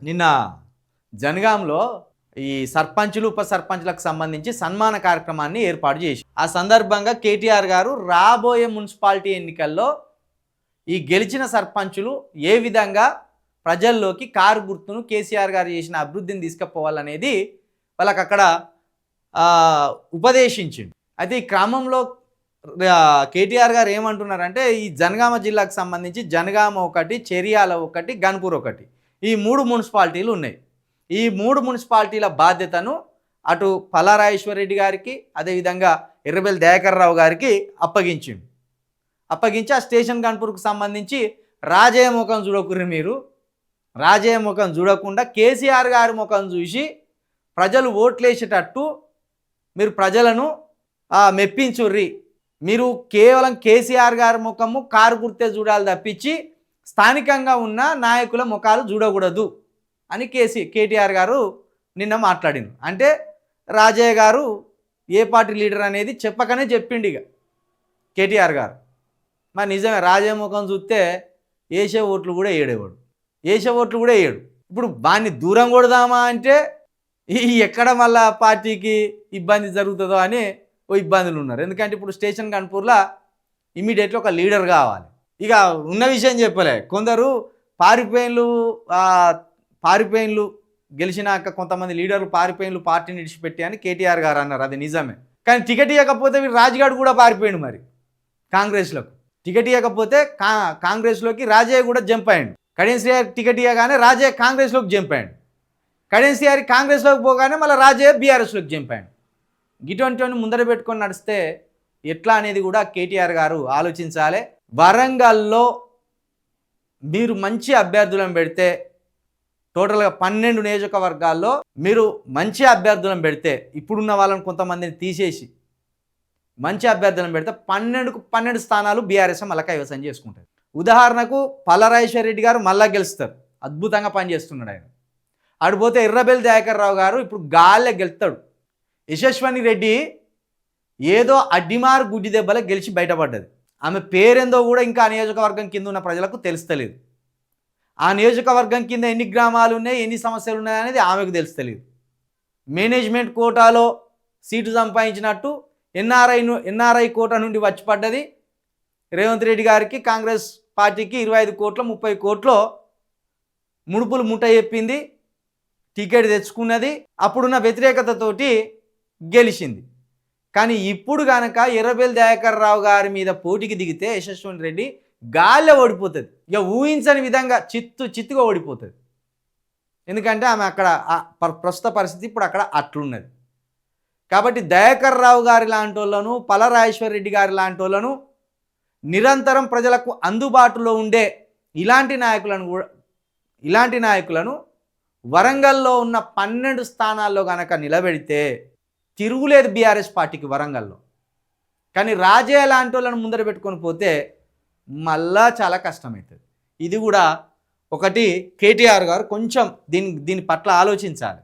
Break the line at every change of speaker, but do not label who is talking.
నిన్న జనగాంలో ఈ సర్పంచులు ఉప సర్పంచులకు సంబంధించి సన్మాన కార్యక్రమాన్ని ఏర్పాటు చేసి ఆ సందర్భంగా కేటీఆర్ గారు రాబోయే మున్సిపాలిటీ ఎన్నికల్లో ఈ గెలిచిన సర్పంచులు ఏ విధంగా ప్రజల్లోకి కారు గుర్తును కేసీఆర్ గారు చేసిన అభివృద్ధిని తీసుకుపోవాలనేది వాళ్ళకి అక్కడ ఉపదేశించిండు. అయితే ఈ క్రమంలో కేటీఆర్ గారు ఏమంటున్నారంటే ఈ జనగామ జిల్లాకు సంబంధించి జనగామ ఒకటి, చెరియాల ఒకటి, గన్పూర్ ఒకటి, ఈ 3 మున్సిపాలిటీలు ఉన్నాయి. ఈ 3 మున్సిపాలిటీల బాధ్యతను అటు పల్లారాజేశ్వరరెడ్డి గారికి అదేవిధంగా ఎర్రబెల్లి దయాకర్ రావు గారికి అప్పగించి ఆ స్టేషన్ గన్పూర్కు సంబంధించి రాజయ్య ముఖం చూడకుర్రి, మీరు రాజయ్య ముఖం చూడకుండా కేసీఆర్ గారి ముఖం చూసి ప్రజలు ఓట్లేసేటట్టు మీరు ప్రజలను మెప్పించుర్రి. మీరు కేవలం కేసీఆర్ గారి ముఖము కారు గుర్తే చూడాలి తప్పించి స్థానికంగా ఉన్న నాయకుల ముఖాలు చూడకూడదు అని కేటీఆర్ గారు నిన్న మాట్లాడింది. అంటే రాజయ్య గారు ఏ పార్టీ లీడర్ అనేది చెప్పకనే చెప్పిండు ఇక కేటీఆర్ గారు. మరి నిజమే, రాజయ్య ముఖం చూస్తే వేసే ఓట్లు కూడా వేయడు. ఇప్పుడు వాడిని దూరం కొడదామా అంటే ఎక్కడ మళ్ళా పార్టీకి ఇబ్బంది జరుగుతుందో అని ఇబ్బందులు ఉన్నారు. ఎందుకంటే ఇప్పుడు స్టేషన్ గన్పూర్లో ఇమీడియట్లీ ఒక లీడర్ కావాలి. ఇక ఉన్న విషయం చెప్పలే, కొందరు పారిపోయిన్లు గెలిచినాక కొంతమంది లీడర్లు పారిపోయిన్లు పార్టీని విడిచిపెట్టి అని కేటీఆర్ గారు అన్నారు. అది నిజమే, కానీ టికెట్ ఇవ్వకపోతే వీడు రాజ్గాడ్ కూడా పారిపోయిండు. మరి కాంగ్రెస్లోకి టికెట్ ఇవ్వకపోతే కాంగ్రెస్లోకి రాజయ్య కూడా జంప్ అయ్యాడు. కడియం శ్రీహరి టికెట్ ఇవ్వగానే రాజయ్య కాంగ్రెస్లోకి జంప్ అయ్యాడు. కడియం శ్రీహరి కాంగ్రెస్లోకి పోగానే మళ్ళీ రాజయ్య బీఆర్ఎస్లోకి జంప్ అయ్యాడు. ఇటువంటి ముందర పెట్టుకొని నడిస్తే ఎట్లా అనేది కూడా కేటీఆర్ గారు ఆలోచించాలి. వరంగల్లో మీరు మంచి అభ్యర్థులను పెడితే, టోటల్గా 12 నియోజకవర్గాల్లో మీరు మంచి అభ్యర్థులను పెడితే, ఇప్పుడున్న వాళ్ళని కొంతమందిని తీసేసి మంచి అభ్యర్థులను పెడితే 12 స్థానాలు బీఆర్ఎస్ మళ్ళా కైవసం చేసుకుంటారు. ఉదాహరణకు పల్లారాజేశ్వరరెడ్డి గారు మళ్ళా గెలుస్తారు, అద్భుతంగా పనిచేస్తున్నాడు ఆయన. ఆడిపోతే ఎర్రబెల్లి దయాకర్ రావు గారు ఇప్పుడు గాల్లే గెలుస్తాడు. యశస్విని రెడ్డి ఏదో అడ్డిమారు గుడ్డి దెబ్బలకు గెలిచి బయటపడ్డది. ఆమె పేరేందో కూడా ఇంకా ఆ నియోజకవర్గం కింద ఉన్న ప్రజలకు తెలుస్తలేదు. ఆ నియోజకవర్గం కింద ఎన్ని గ్రామాలు ఉన్నాయి, ఎన్ని సమస్యలు ఉన్నాయి అనేది ఆమెకు తెలుస్తలేదు. మేనేజ్మెంట్ కోటాలో సీటు సంపాదించినట్టు ఎన్ఆర్ఐ కోటా నుండి వచ్చి పడ్డది. రేవంత్ రెడ్డి గారికి కాంగ్రెస్ పార్టీకి 25 కోట్లు 30 కోట్లు ముడుపులు ముట్ట చెప్పింది, టికెట్ తెచ్చుకున్నది, అప్పుడున్న వ్యతిరేకతతోటి గెలిచింది. కానీ ఇప్పుడు కనుక ఎర్రబెల్లి దయాకర్ రావు గారి మీద పోటీకి దిగితే యశస్విని రెడ్డి గాల్లో ఓడిపోతుంది. ఇక ఊహించని విధంగా చిత్తుగా ఓడిపోతుంది. ఎందుకంటే ఆమె అక్కడ ప్రస్తుత పరిస్థితి ఇప్పుడు అక్కడ అట్లున్నది. కాబట్టి దయాకర్ రావు గారి లాంటి వాళ్ళను, పల్లారాజేశ్వరరెడ్డి గారి లాంటి వాళ్ళను, నిరంతరం ప్రజలకు అందుబాటులో ఉండే ఇలాంటి నాయకులను వరంగల్లో ఉన్న 12 స్థానాల్లో కనుక నిలబెడితే తిరుగులేదు బీఆర్ఎస్ పార్టీకి వరంగల్లో. కానీ రాజయ్య లాంటి వాళ్ళని ముందర పెట్టుకొని పోతే మళ్ళా చాలా కష్టమవుతుంది. ఇది కూడా ఒకటి కేటీఆర్ గారు కొంచెం దీని పట్ల ఆలోచించాలి.